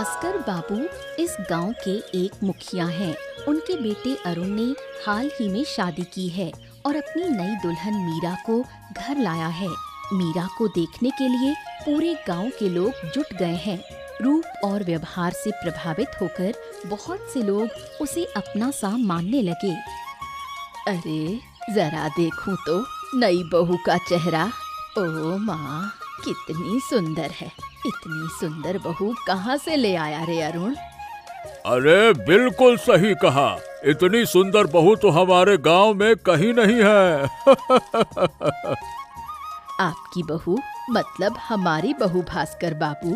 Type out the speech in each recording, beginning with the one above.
भास्कर बाबू इस गांव के एक मुखिया हैं। उनके बेटे अरुण ने हाल ही में शादी की है और अपनी नई दुल्हन मीरा को घर लाया है। मीरा को देखने के लिए पूरे गांव के लोग जुट गए हैं। रूप और व्यवहार से प्रभावित होकर बहुत से लोग उसे अपना सा मानने लगे। अरे जरा देखूं तो नई बहू का चेहरा। ओ माँ, कितनी सुंदर है। इतनी सुंदर बहू कहाँ से ले आया रे अरुण? अरे बिल्कुल सही कहा। इतनी सुंदर बहू तो हमारे गांव में कहीं नहीं है। आपकी बहू मतलब हमारी बहू भास्कर बाबू?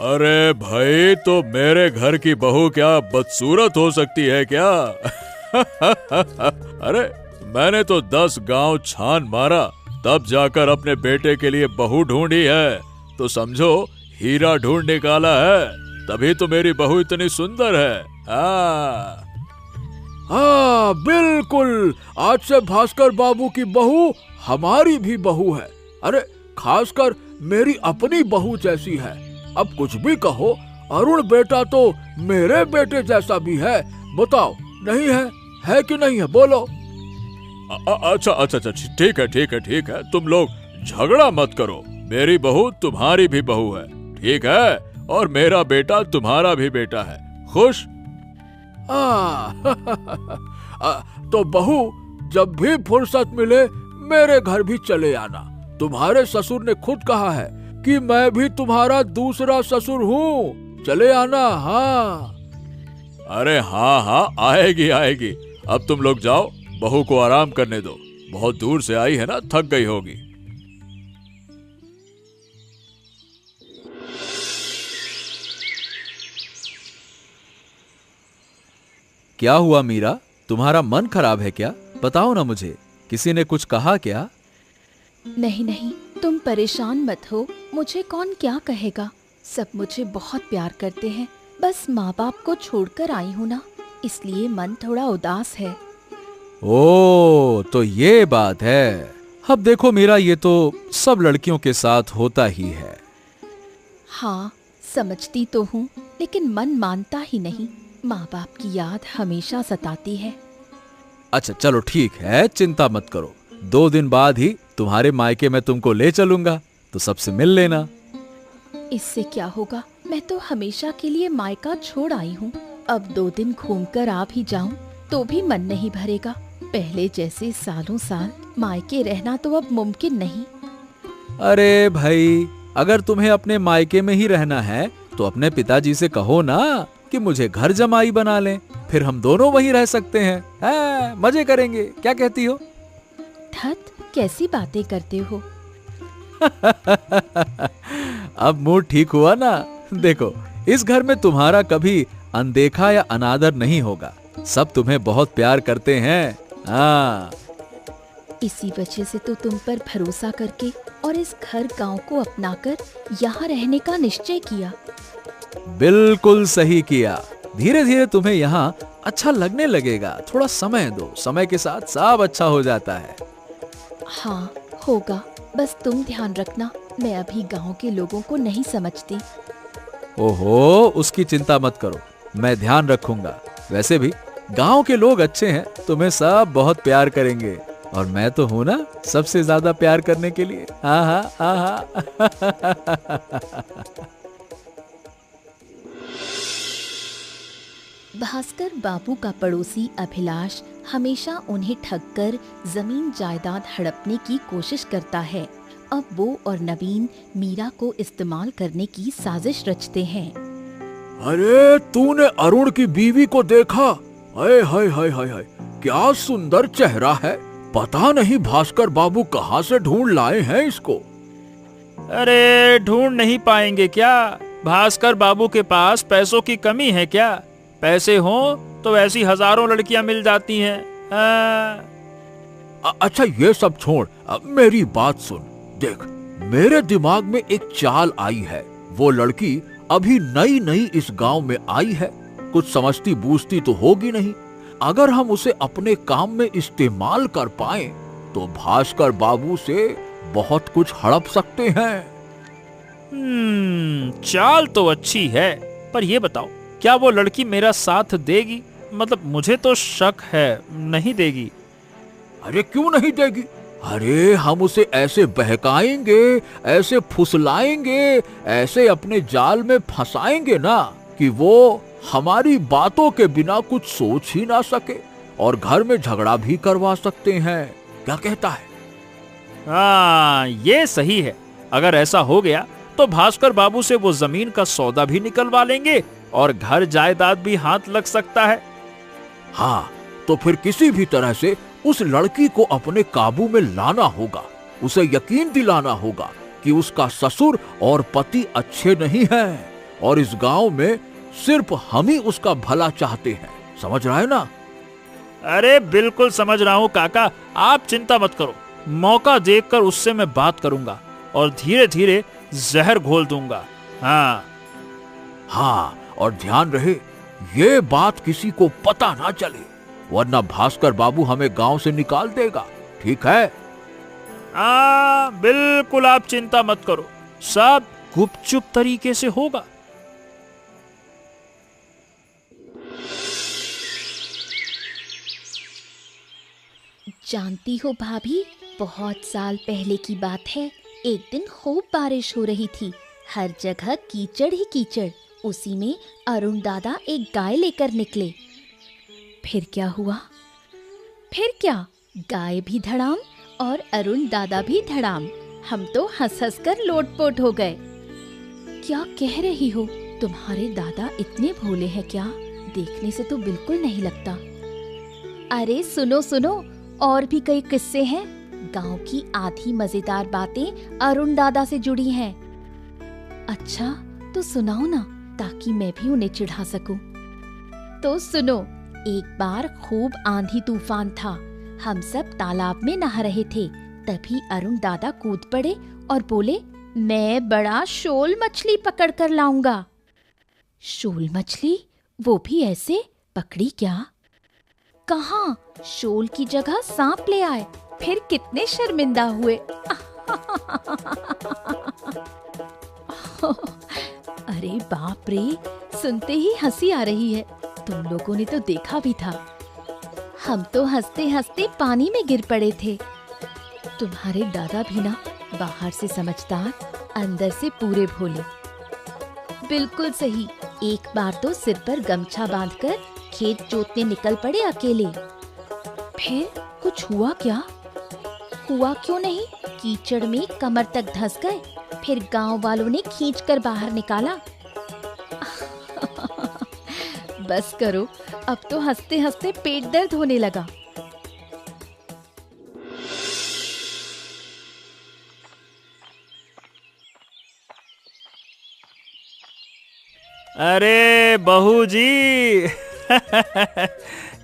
अरे भाई, तो मेरे घर की बहू क्या बदसूरत हो सकती है क्या? अरे मैंने तो 10 गांव छान मारा, तब जाकर अपने बेटे के लिए बहू ढूंढी है। तो समझो हीरा ढूंढ निकाला है, तभी तो मेरी बहू इतनी सुंदर है। हाँ बिल्कुल, आज से भास्कर बाबू की बहू हमारी भी बहू है। अरे खासकर मेरी अपनी बहू जैसी है। अब कुछ भी कहो, अरुण बेटा तो मेरे बेटे जैसा भी है। बताओ, नहीं है कि नहीं है? बोलो। अच्छा, ठीक है। तुम लोग झगड़ा मत करो। मेरी बहू तुम्हारी भी बहू है, ठीक है? और मेरा बेटा तुम्हारा भी बेटा है। खुश? तो बहू, जब भी फुर्सत मिले मेरे घर भी चले आना। तुम्हारे ससुर ने खुद कहा है कि मैं भी तुम्हारा दूसरा ससुर हूँ। चले आना। हाँ। अरे हाँ, आएगी। अब तुम लोग जाओ, बहू को आराम करने दो। बहुत दूर से आई है ना, थक गई होगी। क्या हुआ मीरा, तुम्हारा मन खराब है क्या? बताओ ना मुझे, किसी ने कुछ कहा क्या? नहीं, तुम परेशान मत हो। मुझे कौन क्या कहेगा। सब मुझे बहुत प्यार करते हैं। बस माँ बाप को छोड़कर आई हूँ ना, इसलिए मन थोड़ा उदास है। ओ, तो ये बात है। अब देखो मीरा, ये तो सब लड़कियों के साथ होता ही है। हाँ, समझती तो हूँ, लेकिन मन मानता ही नहीं। माँ बाप की याद हमेशा सताती है। अच्छा चलो ठीक है, चिंता मत करो। 2 दिन बाद ही तुम्हारे मायके में तुमको ले चलूंगा, तो सबसे मिल लेना। इससे क्या होगा, मैं तो हमेशा के लिए मायका छोड़ आई हूँ। अब 2 दिन घूमकर आ भी जाऊँ तो भी मन नहीं भरेगा। पहले जैसे सालों साल मायके रहना तो अब मुमकिन नहीं। अरे भाई, अगर तुम्हें अपने मायके में ही रहना है तो अपने पिताजी से कहो ना कि मुझे घर जमाई बना लें, फिर हम दोनों वहीं रह सकते हैं। मजे करेंगे, क्या कहती हो? धत, कैसी बातें करते हो? अब मूड ठीक हुआ ना? देखो, इस घर में तुम्हारा कभी अनदेखा या अनादर नहीं होगा। सब तुम्हें बहुत प्यार करते हैं। हाँ, इसी वजह से तो तुम पर भरोसा करके और इस घर गांव को अपनाकर यहाँ रहने का निश्चय किया। बिल्कुल सही किया। धीरे धीरे तुम्हें यहाँ अच्छा लगने लगेगा। थोड़ा समय दो, समय के साथ सब अच्छा हो जाता है। हाँ होगा, बस तुम ध्यान रखना, मैं अभी गांव के लोगों को नहीं समझती। ओहो, उसकी चिंता मत करो, मैं ध्यान रखूंगा। वैसे भी गांव के लोग अच्छे हैं, तुम्हें सब बहुत प्यार करेंगे। और मैं तो हूं ना सबसे ज्यादा प्यार करने के लिए। हाँ। भास्कर बाबू का पड़ोसी अभिलाष हमेशा उन्हें ठगकर जमीन जायदाद हड़पने की कोशिश करता है। अब वो और नवीन मीरा को इस्तेमाल करने की साजिश रचते हैं। अरे तूने अरुण की बीवी को देखा? हाय, क्या सुंदर चेहरा है। पता नहीं भास्कर बाबू कहाँ से ढूंढ लाए हैं इसको। अरे ढूंढ नहीं पाएंगे क्या? भास्कर बाबू के पास पैसों की कमी है क्या? पैसे हों तो ऐसी हजारों लड़कियां मिल जाती हैं। अच्छा ये सब छोड़, मेरी बात सुन। देख, मेरे दिमाग में एक चाल आई है। वो लड़की अभी नई इस गांव में आई है, कुछ समझती बूझती तो होगी नहीं। अगर हम उसे अपने काम में इस्तेमाल कर पाएं, तो भास्कर बाबू से बहुत कुछ हड़प सकते हैं। चाल तो अच्छी है, पर ये बताओ, क्या वो लड़की मेरा साथ देगी? मतलब मुझे तो शक है, नहीं देगी। अरे क्यों नहीं देगी? अरे हम उसे ऐसे बहकाएंगे, ऐसे फुसलाएंगे, ऐसे अपने जाल में फंसाएंगे ना कि वो हमारी बातों के बिना कुछ सोच ही ना सके, और घर में झगड़ा भी करवा सकते हैं। क्या कहता है? हाँ, ये सही है। अगर ऐसा हो गया तो भास्कर बाबू से वो जमीन का सौदा भी निकलवा लेंगे और घर जायदाद भी हाथ लग सकता है। हाँ, तो फिर किसी भी तरह से उस लड़की को अपने काबू में लाना होगा। उसे यकीन दिलाना होगा कि उसका ससुर और पति अच्छे नहीं हैं, और इस गांव में सिर्फ हम ही उसका भला चाहते हैं। समझ रहा है ना? अरे बिल्कुल समझ रहा हूँ काका, आप चिंता मत करो। मौका देखकर उससे मैं बात करूंगा और धीरे धीरे जहर घोल दूंगा। हाँ, और ध्यान रहे ये बात किसी को पता ना चले, वरना भास्कर बाबू हमें गांव से निकाल देगा। ठीक है? बिल्कुल, आप चिंता मत करो, सब गुपचुप तरीके से होगा। जानती हो भाभी, बहुत साल पहले की बात है। एक दिन खूब बारिश हो रही थी, हर जगह कीचड़ ही कीचड़। उसी में अरुण दादा एक गाय लेकर निकले। फिर क्या हुआ? फिर क्या, गाय भी धड़ाम और अरुण दादा भी धड़ाम। हम तो हंस हंस कर लोटपोट हो गए। क्या कह रही हो? तुम्हारे दादा इतने भोले हैं क्या? देखने से तो बिल्कुल नहीं लगता। अरे सुनो सुनो, और भी कई किस्से हैं। गांव की आधी मजेदार बातें अरुण दादा से जुड़ी हैं। अच्छा, तो सुनाओ ना, ताकि मैं भी उन्हें चिढ़ा सकूं। तो सुनो, एक बार खूब आंधी तूफान था। हम सब तालाब में नहा रहे थे। तभी अरुण दादा कूद पड़े और बोले, मैं बड़ा शोल मछली पकड़ कर लाऊंगा। शोल मछली? वो भी ऐसे? पकड़ी क्या? कहाँ, शोल की जगह सांप ले आए। फिर कितने शर्मिंदा हुए। अरे बाप रे, सुनते ही हंसी आ रही है। तुम लोगों ने तो देखा भी था। हम तो हंसते हंसते पानी में गिर पड़े थे। तुम्हारे दादा भी ना, बाहर से समझदार, अंदर से पूरे भोले। बिल्कुल सही। एक बार तो सिर पर गमछा बांधकर खेत जोतने निकल पड़े अकेले। फिर कुछ हुआ क्या? हुआ क्यों नहीं, कीचड़ में कमर तक धंस गए। फिर गांव वालों ने खींचकर बाहर निकाला। बस करो, अब तो हंसते हंसते पेट दर्द होने लगा। अरे बहू जी,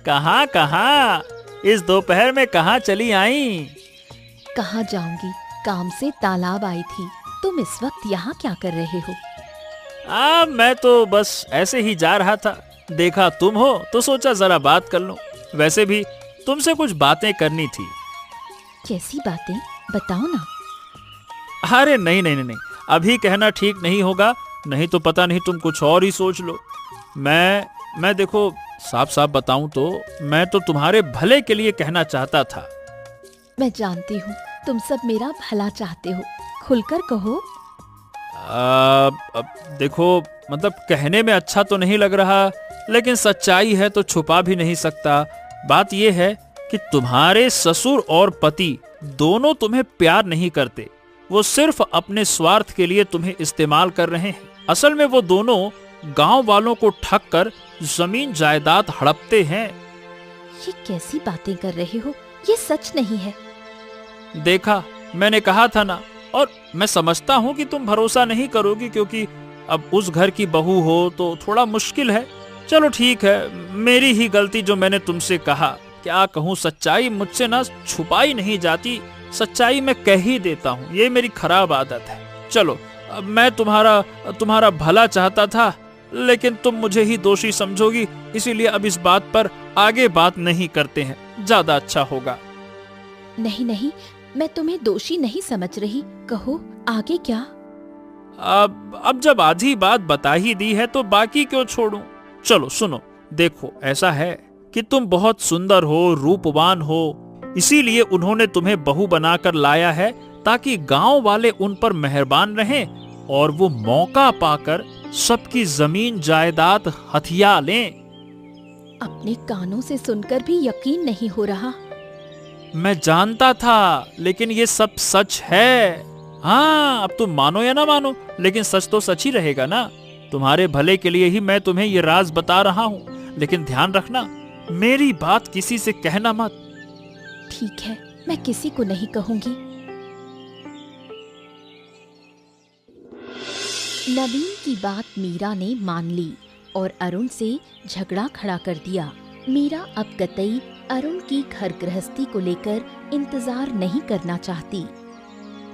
कहाँ कहाँ, इस दोपहर में कहाँ चली आई? कहाँ जाऊंगी, काम से तालाब आई थी। तुम इस वक्त यहाँ क्या कर रहे हो? मैं तो बस ऐसे ही जा रहा था। देखा तुम हो तो सोचा जरा बात कर लूं। वैसे भी तुमसे कुछ बातें करनी थी। कैसी बातें, बताओ ना। अरे नहीं नहीं नहीं, अभी कहना ठीक नहीं होगा, नहीं तो पता नहीं तुम कुछ और ही सोच लो। मैं देखो, साफ साफ बताऊं तो मैं तो तुम्हारे भले के लिए कहना चाहता था। मैं जानती हूँ तुम सब मेरा भला चाहते हो, खुलकर कहो। देखो, मतलब कहने में अच्छा तो नहीं लग रहा, लेकिन सच्चाई है तो छुपा भी नहीं सकता। बात यह है कि तुम्हारे ससुर और पति दोनों तुम्हें प्यार नहीं करते। वो सिर्फ अपने स्वार्थ के लिए तुम्हें इस्तेमाल कर रहे हैं। असल में वो दोनों गांव वालों को ठग कर जमीन जायदाद हड़पते हैं। ये कैसी बातें कर रहे हो? ये सच नहीं है। देखा, मैंने कहा था ना। और मैं समझता हूँ कि तुम भरोसा नहीं करोगी, क्योंकि अब उस घर की बहू हो तो थोड़ा मुश्किल है। चलो ठीक है, मेरी ही गलती जो मैंने तुमसे कहा। क्या कहूँ, सच्चाई मुझसे ना छुपाई नहीं जाती, सच्चाई मैं कह ही देता हूँ। ये मेरी खराब आदत है। चलो, अब मैं तुम्हारा भला चाहता था, लेकिन तुम मुझे ही दोषी समझोगी, इसीलिए अब इस बात पर आगे बात नहीं करते हैं, ज्यादा अच्छा होगा। नहीं नहीं, मैं तुम्हें दोषी नहीं समझ रही। कहो आगे क्या? अब जब आधी बात बता ही दी है तो बाकी क्यों छोड़ूं? चलो सुनो, देखो ऐसा है कि तुम बहुत सुंदर हो, रूपवान हो, इसीलिए उन्होंने तुम्हें बहू बनाकर लाया है ताकि गांव वाले उन पर मेहरबान रहें और वो मौका पाकर सबकी जमीन जायदाद हथिया लें। अपने कानों से सुनकर भी यकीन नहीं हो रहा। मैं जानता था, लेकिन ये सब सच है। हाँ, अब तुम मानो या ना मानो, लेकिन सच तो सच ही रहेगा ना। तुम्हारे भले के लिए ही मैं तुम्हें ये राज बता रहा हूँ, लेकिन ध्यान रखना, मेरी बात किसी से कहना मत। ठीक है, मैं किसी को नहीं कहूंगी। नवीन की बात मीरा ने मान ली और अरुण से झगड़ा खड़ा कर दिया। मीरा अब कतई अरुण की घर गृहस्थी को लेकर इंतजार नहीं करना चाहती।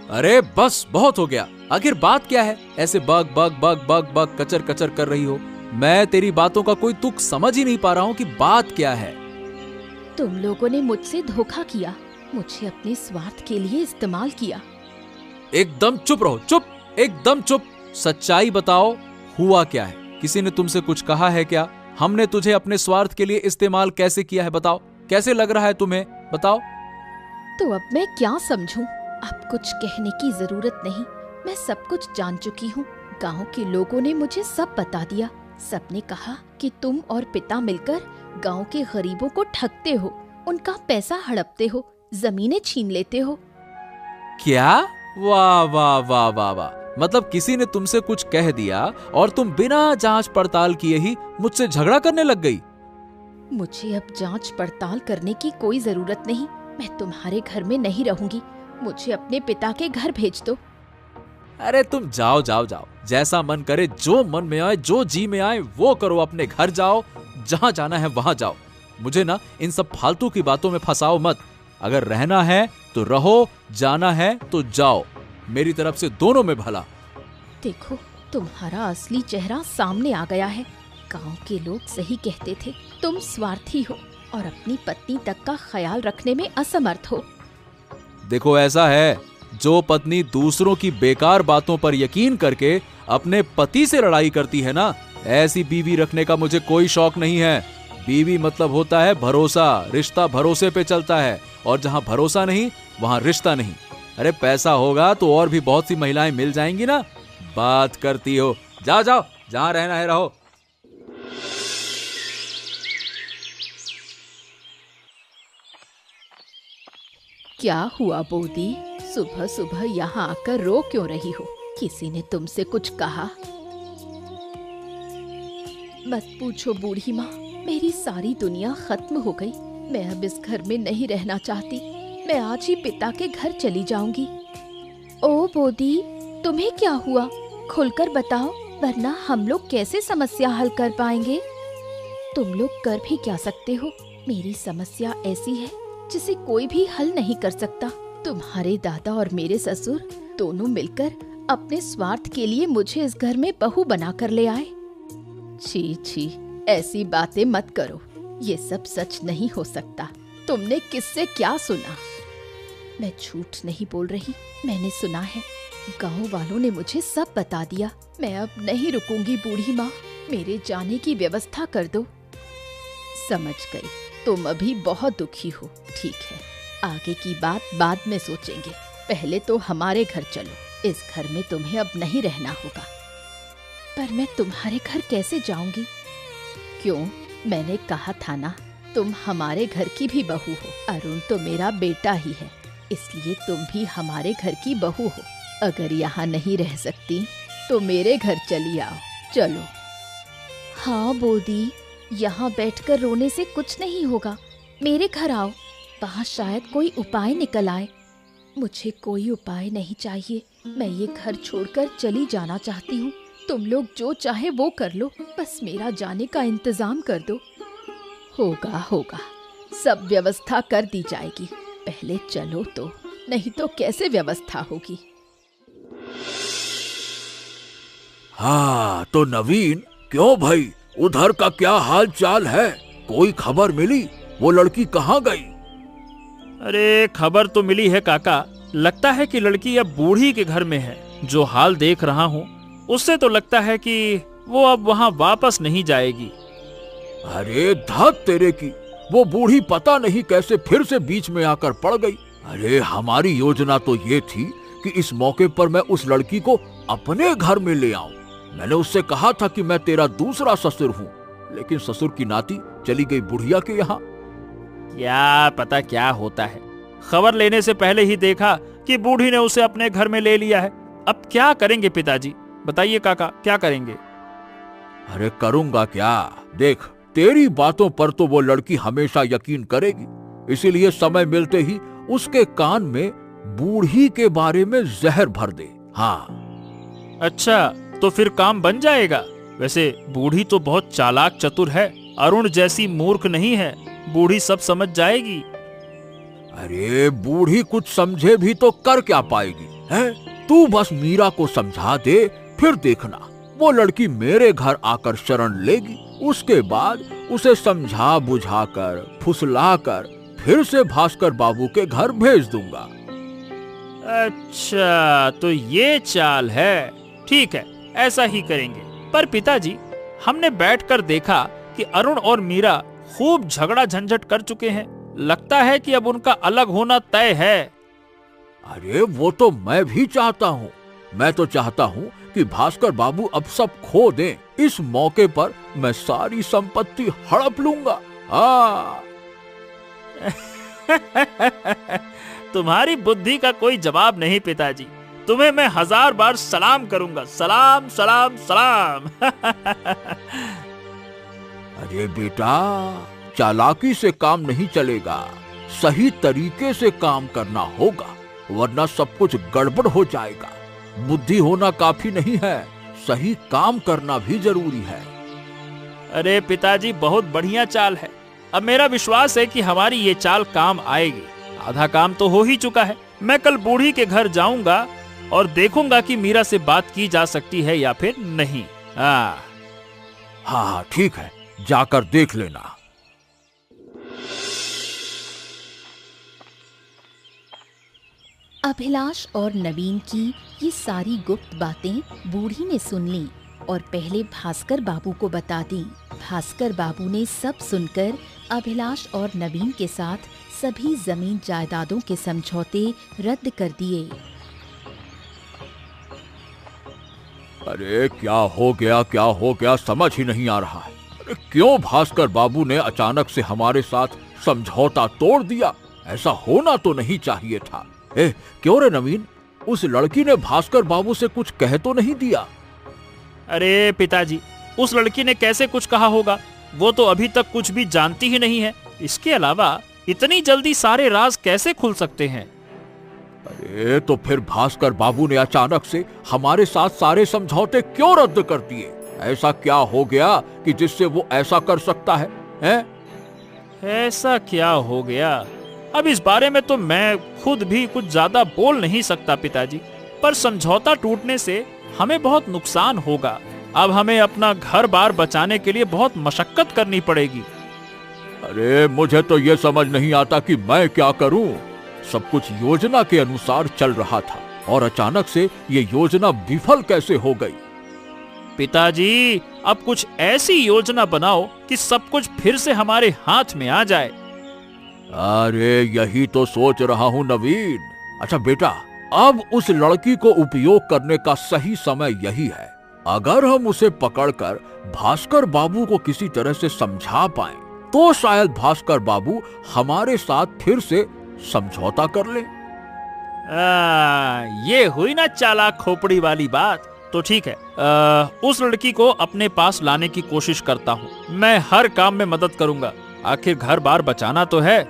अरे बस, बहुत हो गया। आखिर बात क्या है? ऐसे bug bug bug bug bug कचर कचर कर रही हो। मैं तेरी बातों का कोई तुक समझ ही नहीं पा रहा हूँ कि बात क्या है। तुम लोगों ने मुझसे धोखा किया, मुझे अपने स्वार्थ के लिए इस्तेमाल किया। एकदम चुप रहो, चुप, एकदम चुप। सच्चाई बताओ, हुआ क्या है? किसी ने तुमसे कुछ कहा है क्या? हमने तुझे अपने स्वार्थ के लिए इस्तेमाल कैसे किया है? बताओ, कैसे लग रहा है तुम्हें? बताओ। तो अब मैं क्या समझूं? अब कुछ कहने की जरूरत नहीं, मैं सब कुछ जान चुकी हूँ। गांव के लोगों ने मुझे सब बता दिया। सबने कहा कि तुम और पिता मिलकर गांव के गरीबों को ठगते हो, उनका पैसा हड़पते हो, जमीनें छीन लेते हो। क्या? वाह वाह वाह वाह वाह! मतलब किसी ने तुमसे कुछ कह दिया और तुम बिना जांच पड़ताल किए ही मुझसे झगड़ा करने लग गई। मुझे अब जांच पड़ताल करने की कोई जरूरत नहीं। मैं तुम्हारे घर में नहीं रहूंगी, मुझे अपने पिता के घर भेज दो। अरे तुम जाओ जाओ जाओ, जैसा मन करे, जो मन में आए, जो जी में आए वो करो। अपने घर जाओ, जहां जाना है वहां जाओ। मुझे ना इन सब फालतू की बातों में फंसाओ मत। अगर रहना है तो रहो, जाना है तो जाओ। मेरी तरफ से दोनों में भला। देखो, तुम्हारा असली चेहरा सामने आ गया है। गांव के लोग सही कहते थे, तुम स्वार्थी हो और अपनी पत्नी तक का ख्याल रखने में असमर्थ हो। देखो ऐसा है, जो पत्नी दूसरों की बेकार बातों पर यकीन करके अपने पति से लड़ाई करती है ना, ऐसी बीवी रखने का मुझे कोई शौक नहीं है। बीवी मतलब होता है भरोसा, रिश्ता भरोसे पे चलता है, और जहां भरोसा नहीं वहां रिश्ता नहीं। अरे पैसा होगा तो और भी बहुत सी महिलाएं मिल जाएंगी ना। बात करती हो, जाओ जाओ, जहां रहना है रहो। क्या हुआ बोदी? सुबह सुबह यहाँ आकर रो क्यों रही हो? किसी ने तुमसे कुछ कहा? मत पूछो बूढ़ी माँ, मेरी सारी दुनिया खत्म हो गई। मैं अब इस घर में नहीं रहना चाहती। मैं आज ही पिता के घर चली जाऊंगी। ओ बोदी, तुम्हें क्या हुआ? खुलकर बताओ, वरना हम लोग कैसे समस्या हल कर पाएंगे? तुम लोग कर भी क्या सकते हो? मेरी समस्या ऐसी है जिसे कोई भी हल नहीं कर सकता। तुम्हारे दादा और मेरे ससुर दोनों मिलकर अपने स्वार्थ के लिए मुझे इस घर में बहू बनाकर ले आए। छी छी, ऐसी बातें मत करो, ये सब सच नहीं हो सकता। तुमने किससे क्या सुना? मैं झूठ नहीं बोल रही, मैंने सुना है। गांव वालों ने मुझे सब बता दिया। मैं अब नहीं रुकूंगी बूढ़ी माँ, मेरे जाने की व्यवस्था कर दो। समझ गई, तुम अभी बहुत दुखी हो। ठीक है, आगे की बात बाद में सोचेंगे। पहले तो हमारे घर चलो। इस घर में तुम्हें अब नहीं रहना होगा। पर मैं तुम्हारे घर कैसे जाऊंगी? क्यों? मैंने कहा था ना, तुम हमारे घर की भी बहू हो। अरुण तो मेरा बेटा ही है, इसलिए तुम भी हमारे घर की बहू हो। अगर यहाँ नहीं रह सकती तो मेरे घर चली आओ। चलो। हाँ बोदी, यहाँ बैठकर रोने से कुछ नहीं होगा। मेरे घर आओ, वहाँ शायद कोई उपाय निकल आए। मुझे कोई उपाय नहीं चाहिए, मैं ये घर छोड़कर चली जाना चाहती हूँ। तुम लोग जो चाहे वो कर लो, बस मेरा जाने का इंतजाम कर दो। होगा होगा, सब व्यवस्था कर दी जाएगी। पहले चलो तो, नहीं तो कैसे व्यवस्था होगी? हाँ तो नवीन, क्यों भाई, उधर का क्या हाल चाल है? कोई खबर मिली? वो लड़की कहाँ गई? अरे खबर तो मिली है काका, लगता है कि लड़की अब बूढ़ी के घर में है। जो हाल देख रहा हूँ उससे तो लगता है कि वो अब वहां वापस नहीं जाएगी। अरे धत तेरे की, वो बूढ़ी पता नहीं कैसे फिर से बीच में आकर पड़ गई। अरे हमारी योजना तो ये थी कि इस मौके पर मैं उस लड़की को अपने घर में ले आऊं। मैंने उससे कहा था कि मैं तेरा दूसरा ससुर हूँ, लेकिन ससुर की नाती चली गई बुढ़िया के यहाँ। क्या पता क्या होता है। खबर लेने से पहले ही देखा कि बूढ़ी ने उसे अपने घर में ले लिया है। अब क्या करेंगे पिताजी, बताइए काका, क्या करेंगे? अरे करूंगा क्या, देख तेरी बातों पर तो वो लड़की हमेशा यकीन करेगी, इसीलिए समय मिलते ही उसके कान में बूढ़ी के बारे में जहर भर दे। हाँ। अच्छा, तो फिर काम बन जाएगा। वैसे बूढ़ी तो बहुत चालाक चतुर है, अरुण जैसी मूर्ख नहीं है, बूढ़ी सब समझ जाएगी। अरे बूढ़ी कुछ समझे भी तो कर क्या पाएगी, है? तू बस मीरा को समझा दे, फिर देखना वो लड़की मेरे घर आकर शरण लेगी। उसके बाद उसे समझा बुझाकर फुसलाकर फिर से भास्कर बाबू के घर भेज दूंगा। अच्छा, तो ये चाल है। ठीक है, ऐसा ही करेंगे। पर पिताजी, हमने बैठकर देखा कि अरुण और मीरा खूब झगड़ा झंझट कर चुके हैं। लगता है कि अब उनका अलग होना तय है। अरे वो तो मैं भी चाहता हूँ। मैं तो चाहता हूँ कि भास्कर बाबू अब सब खो दें। इस मौके पर मैं सारी संपत्ति हड़प लूंगा। तुम्हारी बुद्धि का कोई जवाब नहीं पिताजी। तुम्हें मैं 1000 बार सलाम करूंगा। सलाम सलाम सलाम। अरे बेटा, चालाकी से काम नहीं चलेगा, सही तरीके से काम करना होगा, वरना सब कुछ गड़बड़ हो जाएगा। बुद्धि होना काफी नहीं है, सही काम करना भी जरूरी है। अरे पिताजी, बहुत बढ़िया चाल है। अब मेरा विश्वास है कि हमारी ये चाल काम आएगी। आधा काम तो हो ही चुका है। मैं कल बूढ़ी के घर जाऊंगा और देखूंगा कि मीरा से बात की जा सकती है या फिर नहीं। हाँ ठीक है, जाकर देख लेना। अभिलाष और नवीन की ये सारी गुप्त बातें बूढ़ी ने सुन ली और पहले भास्कर बाबू को बता दी। भास्कर बाबू ने सब सुनकर अभिलाष और नवीन के साथ सभी जमीन जायदादों के समझौते रद्द कर दिए। अरे क्या हो गया समझ ही नहीं आ रहा है। अरे क्यों भास्कर बाबू ने अचानक से हमारे साथ समझौता तोड़ दिया? ऐसा होना तो नहीं चाहिए था। क्यों रे नवीन, उस लड़की ने भास्कर बाबू से कुछ कह तो नहीं दिया? अरे पिताजी, उस लड़की ने कैसे कुछ कहा होगा? वो तो अभी तक कुछ भी जानती ही नहीं है। इसके अलावा इतनी जल्दी सारे राज कैसे खुल सकते हैं? अरे तो फिर भास्कर बाबू ने अचानक से हमारे साथ सारे समझौते क्यों रद्द कर दिए? ऐसा क्या हो गया कि जिससे वो ऐसा कर सकता है, हैं? ऐसा क्या हो गया? अब इस बारे में तो मैं खुद भी कुछ ज्यादा बोल नहीं सकता पिताजी, पर समझौता टूटने से हमें बहुत नुकसान होगा। अब हमें अपना घर बार बचाने के लिए बहुत मशक्कत करनी पड़ेगी। अरे मुझे तो ये समझ नहीं आता कि मैं क्या करूं। सब कुछ योजना के अनुसार चल रहा था और अचानक से ये योजना विफल कैसे हो गई? पिताजी, अब कुछ ऐसी योजना बनाओ कि सब कुछ फिर से हमारे हाथ में आ जाए। अरे यही तो सोच रहा हूँ नवीन। अच्छा बेटा, अब उस लड़की को उपयोग करने का सही समय यही है। अगर हम उसे पकड़कर भास्कर बाबू को किसी तरह से समझा पाएं, तो शायद भास्कर बाबू हमारे साथ फिर से समझौता कर ले। ये हुई ना चालाक खोपड़ी वाली बात। तो ठीक है, उस लड़की को अपने पास लाने की कोशिश करता हूँ। मैं हर काम में मदद करूंगा, आखिर घर बार बचाना तो है।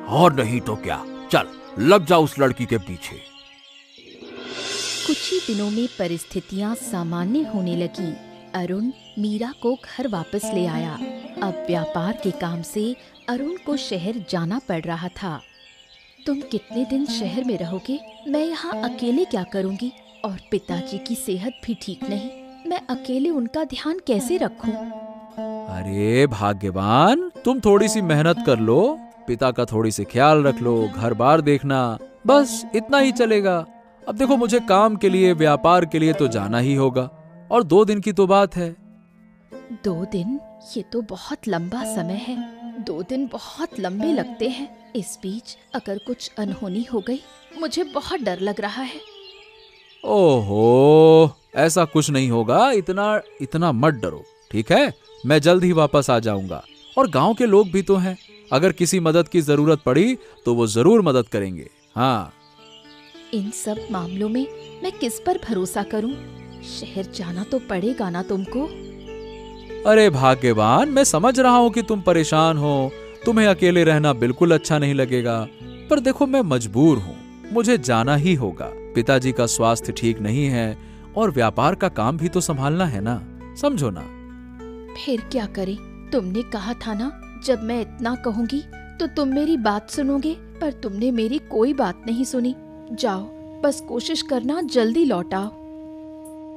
और नहीं तो क्या, चल लग जा उस लड़की के पीछे। कुछ ही दिनों में परिस्थितियां सामान्य होने लगी। अरुण मीरा को घर वापस ले आया। अब व्यापार के काम से अरुण को शहर जाना पड़ रहा था। तुम कितने दिन शहर में रहोगे? मैं यहाँ अकेले क्या करूँगी? और पिताजी की सेहत भी ठीक नहीं, मैं अकेले उनका ध्यान कैसे रखूं? अरे भाग्यवान, तुम थोड़ी सी मेहनत कर लो, पिता का थोड़ी सी ख्याल रख लो, घर बार देखना, बस इतना ही चलेगा। अब देखो, मुझे काम के लिए, व्यापार के लिए तो जाना ही होगा, और 2 दिन की तो बात है। 2 दिन? ये तो बहुत लंबा समय है। 2 दिन बहुत लंबे लगते हैं। इस बीच अगर कुछ अनहोनी हो गई, मुझे बहुत डर लग रहा है। ओहो, ऐसा कुछ नहीं होगा, इतना मत डरो, ठीक है? मैं जल्द ही वापस आ जाऊंगा, और गांव के लोग भी तो हैं, अगर किसी मदद की जरूरत पड़ी तो वो जरूर मदद करेंगे। हाँ। इन सब मामलों में मैं किस पर भरोसा करूं? शहर जाना तो पड़ेगा ना तुमको। अरे भाग्यवान, मैं समझ रहा हूं कि तुम परेशान हो, तुम्हें अकेले रहना बिल्कुल अच्छा नहीं लगेगा, पर देखो मैं मजबूर हूं, मुझे जाना ही होगा। पिताजी का स्वास्थ्य ठीक नहीं है, और व्यापार का काम भी तो संभालना है ना, समझो ना। फिर क्या करें? तुमने कहा था ना, जब मैं इतना कहूंगी तो तुम मेरी बात सुनोगे, पर तुमने मेरी कोई बात नहीं सुनी। जाओ, बस कोशिश करना जल्दी लौट आओ।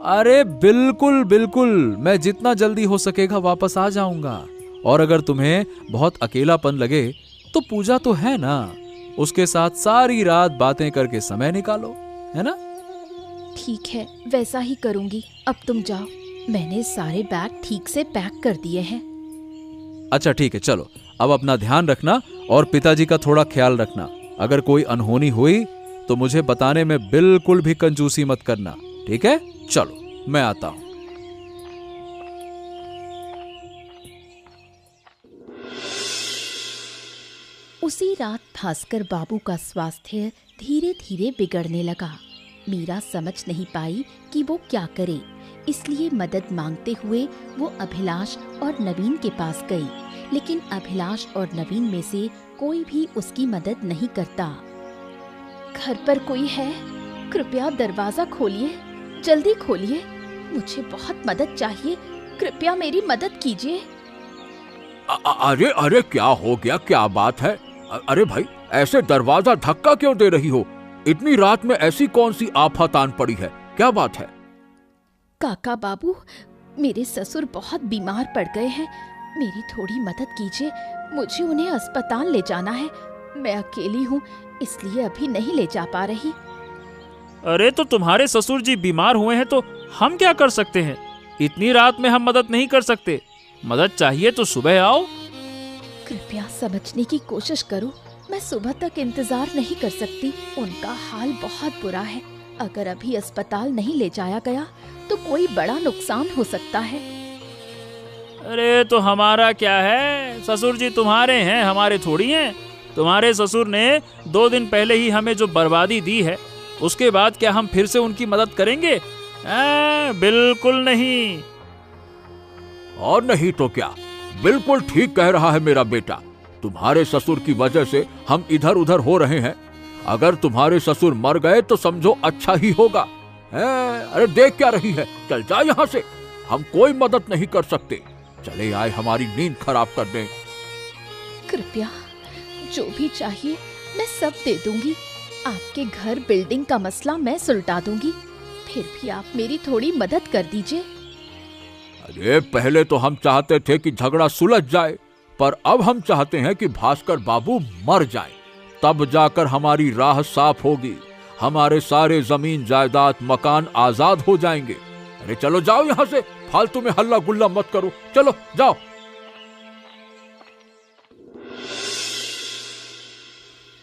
अरे बिल्कुल बिल्कुल, मैं जितना जल्दी हो सकेगा वापस आ जाऊंगा। और अगर तुम्हें बहुत अकेलापन लगे तो पूजा तो है ना, उसके साथ सारी रात बातें करके समय निकालो, है ना? ठीक है, वैसा ही करूंगी। अब तुम जाओ, मैंने सारे बैग ठीक से पैक कर दिए हैं। अच्छा ठीक है, चलो अब अपना ध्यान रखना, और पिताजी का थोड़ा ख्याल रखना। अगर कोई अनहोनी हुई तो मुझे बताने में बिल्कुल भी कंजूसी मत करना, ठीक है? चलो मैं आता हूं। उसी रात भास्कर बाबू का स्वास्थ्य धीरे धीरे बिगड़ने लगा। मीरा समझ नहीं पाई कि वो क्या करे, इसलिए मदद मांगते हुए वो अभिलाष और नवीन के पास गई, लेकिन अभिलाष और नवीन में से कोई भी उसकी मदद नहीं करता। घर पर कोई है? कृपया दरवाजा खोलिए, जल्दी खोलिए, मुझे बहुत मदद चाहिए, कृपया मेरी मदद कीजिए। अरे अरे, क्या हो गया? क्या बात है? अरे भाई, ऐसे दरवाजा धक्का क्यों दे रही हो? इतनी रात में ऐसी कौन सी आफत आन पड़ी है? क्या बात है? काका बाबू, मेरे ससुर बहुत बीमार पड़ गए हैं, मेरी थोड़ी मदद कीजिए, मुझे उन्हें अस्पताल ले जाना है। मैं अकेली हूँ, इसलिए अभी नहीं ले जा पा रही। अरे तो तुम्हारे ससुर जी बीमार हुए हैं तो हम क्या कर सकते हैं? इतनी रात में हम मदद नहीं कर सकते। मदद चाहिए तो सुबह आओ। कृपया समझने की कोशिश करो, मैं सुबह तक इंतजार नहीं कर सकती। उनका हाल बहुत बुरा है, अगर अभी अस्पताल नहीं ले जाया गया तो कोई बड़ा नुकसान हो सकता है। अरे तो हमारा क्या है, ससुर जी तुम्हारे हैं, हमारे थोड़ी हैं। तुम्हारे ससुर ने 2 दिन पहले ही हमें जो बर्बादी दी है, उसके बाद क्या हम फिर से उनकी मदद करेंगे? बिल्कुल नहीं। और नहीं तो क्या, बिल्कुल ठीक कह रहा है मेरा बेटा। तुम्हारे ससुर की वजह से हम इधर उधर हो रहे हैं। अगर तुम्हारे ससुर मर गए तो समझो अच्छा ही होगा। अरे देख क्या रही है, चल जा यहाँ से, हम कोई मदद नहीं कर सकते। चले आए हमारी नींद खराब करने। कृपया जो भी चाहिए मैं सब दे दूंगी। आपके घर बिल्डिंग का मसला मैं सुलटा दूंगी, फिर भी आप मेरी थोड़ी मदद कर दीजिए। अरे पहले तो हम चाहते थे कि झगड़ा सुलझ जाए, पर अब हम चाहते हैं कि भास्कर बाबू मर जाए, तब जाकर हमारी राह साफ होगी। हमारे सारे जमीन जायदाद मकान आजाद हो जाएंगे। अरे चलो जाओ यहाँ से, फालतू में हल्ला गुल्ला मत करो, चलो जाओ।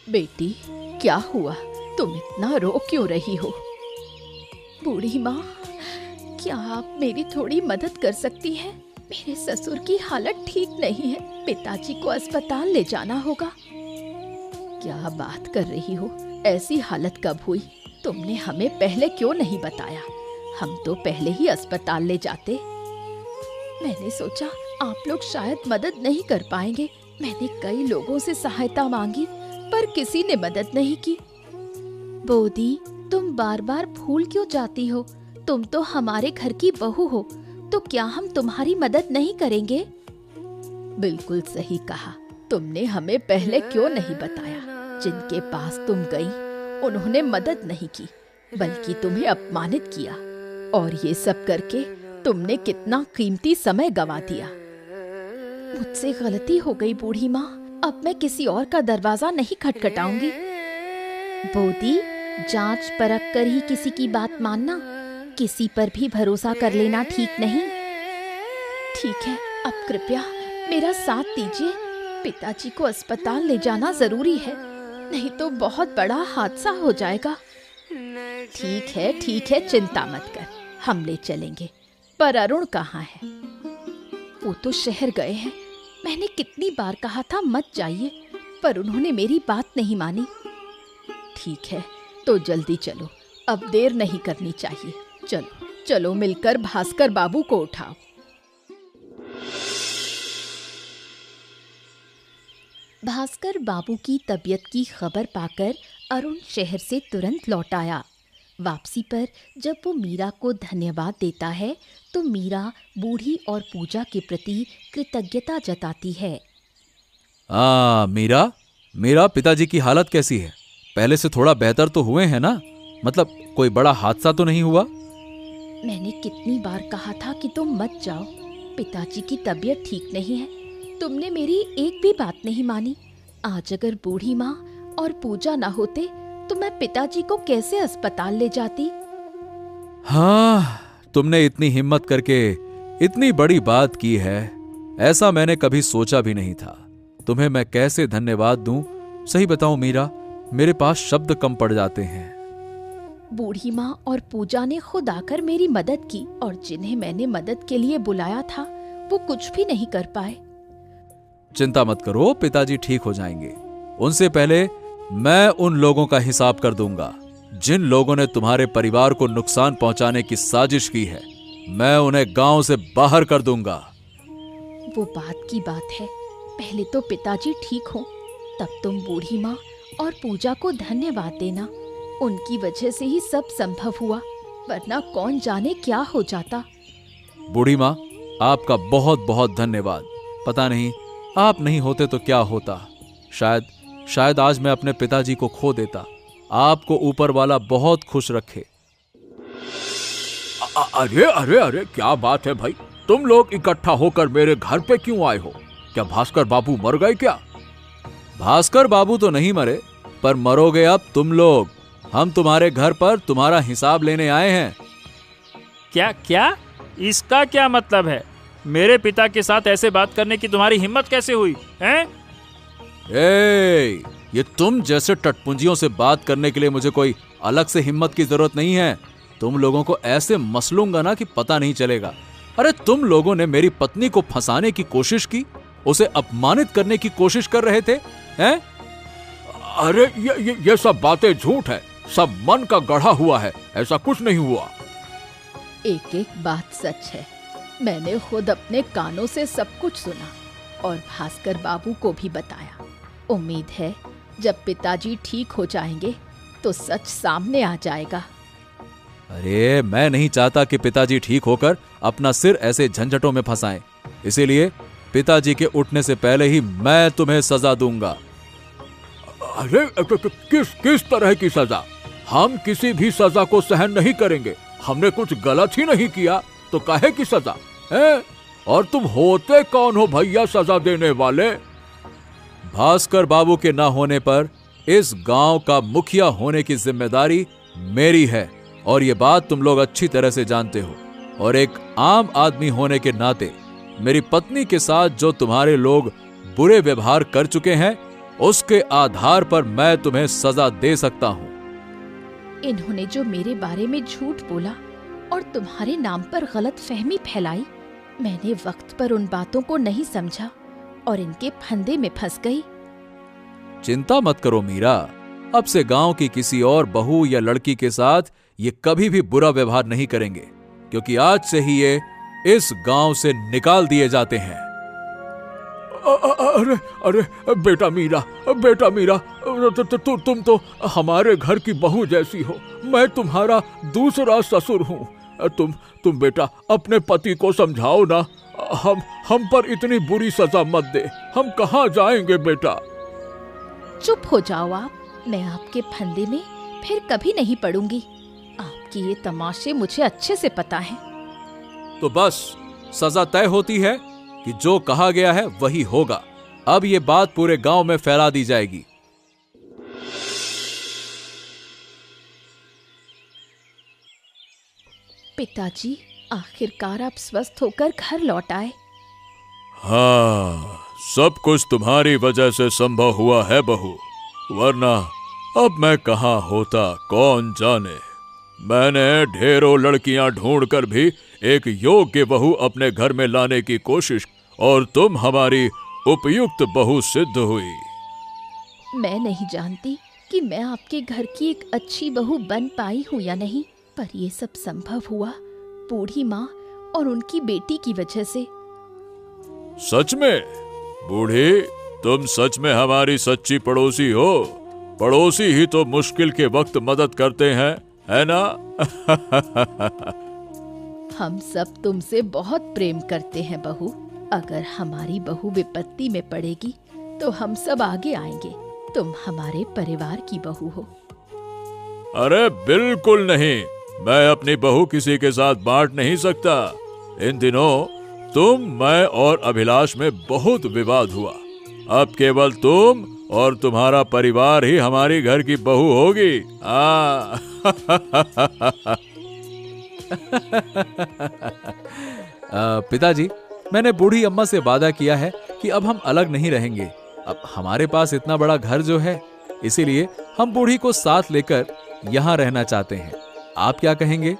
बेटी, क्या हुआ? तुम इतना रो क्यों रही हो? बूढ़ी माँ, क्या आप मेरी थोड़ी मदद कर सकती हैं? मेरे ससुर की हालत ठीक नहीं है, पिताजी को अस्पताल ले जाना होगा। क्या बात कर रही हो? ऐसी हालत कब हुई? तुमने हमें पहले क्यों नहीं बताया? हम तो पहले ही अस्पताल ले जाते। मैंने सोचा आप लोग शायद मदद नहीं कर पाएंगे। मैंने कई लोगों से सहायता मांगी, पर किसी ने मदद नहीं की। बोदी, तुम बार बार भूल क्यों जाती हो? तुम तो हमारे घर की बहू हो, तो क्या हम तुम्हारी मदद नहीं करेंगे? बिल्कुल सही कहा, तुमने हमें पहले क्यों नहीं बताया? जिनके पास तुम गई, उन्होंने मदद नहीं की, बल्कि तुम्हें अपमानित किया। और ये सब करके तुमने कितना कीमती समय गंवा दिया। मुझसे गलती हो गई बूढ़ी माँ, अब मैं किसी और का दरवाजा नहीं खटखटाऊंगी। बोदी, जांच परख कर ही किसी की बात मानना, किसी पर भी भरोसा कर लेना ठीक नहीं। ठीक है, अब कृपया मेरा साथ दीजिए। पिताजी को अस्पताल ले जाना जरूरी है, नहीं तो बहुत बड़ा हादसा हो जाएगा। ठीक है, चिंता मत कर, हम ले चलेंगे। पर अरुण कहाँ है? वो तो शहर गए हैं। मैंने कितनी बार कहा था मत जाइए, पर उन्होंने मेरी बात नहीं मानी। ठीक है, तो जल्दी चलो, अब देर नहीं करनी चाहिए। चलो मिलकर भास्कर बाबू को उठाओ। भास्कर बाबू की तबीयत की खबर पाकर अरुण शहर से तुरंत लौट आया। वापसी पर जब वो मीरा को धन्यवाद देता है तो मीरा बूढ़ी और पूजा के प्रति कृतज्ञता जताती है। मीरा, पिताजी की हालत कैसी है? पहले से थोड़ा बेहतर तो हुए हैं ना? मतलब कोई बड़ा हादसा तो नहीं हुआ? मैंने कितनी बार कहा था कि तुम मत जाओ, पिताजी की तबीयत ठीक नहीं है। तुमने मेरी एक भी बात नहीं मानी। आज अगर बूढ़ी माँ और पूजा ना होते तो मैं पिताजी को कैसे अस्पताल ले जाती? हाँ, तुमने इतनी हिम्मत करके इतनी बड़ी बात की है, ऐसा मैंने कभी सोचा भी नहीं था। तुम्हें मैं कैसे धन्यवाद दूं? सही बताऊं मीरा, मेरे पास शब्द कम पड़ जाते हैं। बूढ़ी माँ और पूजा ने खुद आकर मेरी मदद की, और जिन्हें मैंने मदद के लिए बुलाया था वो कुछ भी नहीं कर पाए। चिंता मत करो, पिताजी ठीक हो जाएंगे। उनसे पहले मैं उन लोगों का हिसाब कर दूंगा जिन लोगों ने तुम्हारे परिवार को नुकसान पहुंचाने की साजिश की है। मैं उन्हें गांव से बाहर कर दूंगा। वो बात की बात है, पहले तो पिताजी ठीक हो, तब तुम बूढ़ी माँ और पूजा को धन्यवाद देना। उनकी वजह से ही सब संभव हुआ, वरना कौन जाने क्या हो जाता। बूढ़ी माँ, आपका बहुत बहुत धन्यवाद। पता नहीं आप नहीं होते तो क्या होता। शायद आज मैं अपने पिताजी को खो देता। आपको ऊपर वाला बहुत खुश रखे। अरे क्या बात है भाई, तुम लोग इकट्ठा होकर मेरे घर पे क्यों आए हो? क्या भास्कर बाबू मर गए क्या? भास्कर बाबू तो नहीं मरे, पर मरोगे अब तुम लोग। हम तुम्हारे घर पर तुम्हारा हिसाब लेने आए हैं। क्या? इसका क्या मतलब है? मेरे पिता के साथ ऐसे बात करने की तुम्हारी हिम्मत कैसे हुई हैं? ये तुम जैसे टटपुंजियों से बात करने के लिए मुझे कोई अलग से हिम्मत की जरूरत नहीं है। तुम लोगों को ऐसे मसलूंगा ना कि पता नहीं चलेगा। अरे तुम लोगों ने मेरी पत्नी को फंसाने की कोशिश की, उसे अपमानित करने की कोशिश कर रहे थे, हैं? अरे ये सब बातें झूठ है, सब मन का गढ़ा हुआ है, ऐसा कुछ नहीं हुआ। एक एक बात सच है। मैंने खुद अपने कानों से सब कुछ सुना और भास्कर बाबू को भी बताया। उम्मीद है जब पिताजी ठीक हो जाएंगे तो सच सामने आ जाएगा। अरे मैं नहीं चाहता कि पिताजी ठीक होकर अपना सिर ऐसे झंझटों में फंसाएं। इसीलिए पिताजी के उठने से पहले ही मैं तुम्हें सजा दूंगा। अरे किस तरह की सजा? हम किसी भी सजा को सहन नहीं करेंगे। हमने कुछ गलत ही नहीं किया तो काहे की सजा है? और तुम होते कौन हो भैया सजा देने वाले? भास्कर बाबू के ना होने पर इस गांव का मुखिया होने की जिम्मेदारी मेरी है, और ये बात तुम लोग अच्छी तरह से जानते हो। और एक आम आदमी होने के नाते मेरी पत्नी के साथ जो तुम्हारे लोग बुरे व्यवहार कर चुके हैं, उसके आधार पर मैं तुम्हें सजा दे सकता हूं। इन्होंने जो मेरे बारे में झूठ बोला और तुम्हारे नाम पर गलत फहमी फैलाई, मैंने वक्त पर उन बातों को नहीं समझा और इनके फंदे में फंस गई। चिंता मत करो मीरा, अब से गांव की किसी और बहू या लड़की के साथ ये कभी भी बुरा व्यवहार नहीं करेंगे, क्योंकि आज से ही ये इस गांव से निकाल दिए जाते हैं। अरे बेटा मीरा, तुम तो हमारे घर की बहू जैसी हो। मैं तुम्हारा दूसरा ससुर हूँ। तुम बेटा अपने पति को समझाओ ना। हम पर इतनी बुरी सजा मत दे। हम कहाँ जाएंगे बेटा? चुप हो जाओ आप। मैं आपके फंदे में फिर कभी नहीं पड़ूंगी। आपकी ये तमाशे मुझे अच्छे से पता है। तो बस सजा तय होती है कि जो कहा गया है वही होगा। अब ये बात पूरे गांव में फैला दी जाएगी। पिताजी, आखिरकार आप स्वस्थ होकर घर लौट आए। हाँ, सब कुछ तुम्हारी वजह से संभव हुआ है बहू, वरना अब मैं कहाँ होता कौन जाने। मैंने ढेरों लड़कियां ढूंढकर भी एक योग्य बहू अपने घर में लाने की कोशिश, और तुम हमारी उपयुक्त बहू सिद्ध हुई। मैं नहीं जानती कि मैं आपके घर की एक अच्छी बहू बन पाई हूँ या नहीं, पर ये सब संभव हुआ बूढ़ी माँ और उनकी बेटी की वजह से। सच में? बूढ़ी, तुम सच में हमारी सच्ची पड़ोसी हो। पड़ोसी ही तो मुश्किल के वक्त मदद करते हैं, है ना? हम सब तुमसे बहुत प्रेम करते हैं बहू। अगर हमारी बहू विपत्ति में पड़ेगी तो हम सब आगे आएंगे। तुम हमारे परिवार की बहू हो। अरे बिल्कुल नहीं, मैं अपनी बहू किसी के साथ बांट नहीं सकता। इन दिनों तुम, मैं और अभिलाष में बहुत विवाद हुआ। अब केवल तुम और तुम्हारा परिवार ही हमारी घर की बहू होगी। पिताजी, मैंने बूढ़ी अम्मा से वादा किया है कि अब हम अलग नहीं रहेंगे। अब हमारे पास इतना बड़ा घर जो है, इसीलिए हम बूढ़ी को साथ लेकर यहाँ रहना चाहते हैं। आप क्या कहेंगे?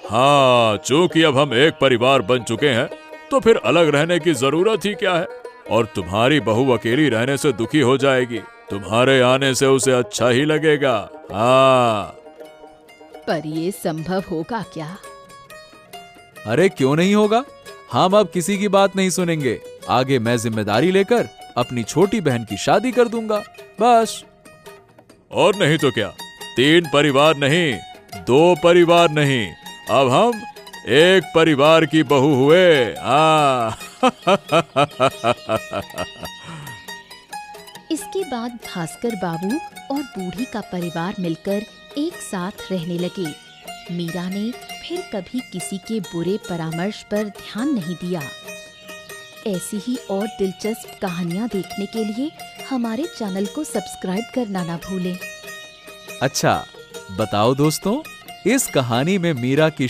हाँ, चूंकि अब हम एक परिवार बन चुके हैं तो फिर अलग रहने की जरूरत ही क्या है। और तुम्हारी बहू अकेली रहने से दुखी हो जाएगी, तुम्हारे आने से उसे अच्छा ही लगेगा। हाँ। पर ये संभव होगा क्या? अरे क्यों नहीं होगा, हम अब किसी की बात नहीं सुनेंगे। आगे मैं जिम्मेदारी लेकर अपनी छोटी बहन की शादी कर दूंगा, बस। और नहीं तो क्या, 3 परिवार नहीं, 2 परिवार नहीं, अब हम एक परिवार की बहू हुए। इसके बाद भास्कर बाबू और बूढ़ी का परिवार मिलकर एक साथ रहने लगे। मीरा ने फिर कभी किसी के बुरे परामर्श पर ध्यान नहीं दिया। ऐसी ही और दिलचस्प कहानियाँ देखने के लिए हमारे चैनल को सब्सक्राइब करना ना भूलें। अच्छा, बताओ दोस्तों, इस कहानी में मीरा की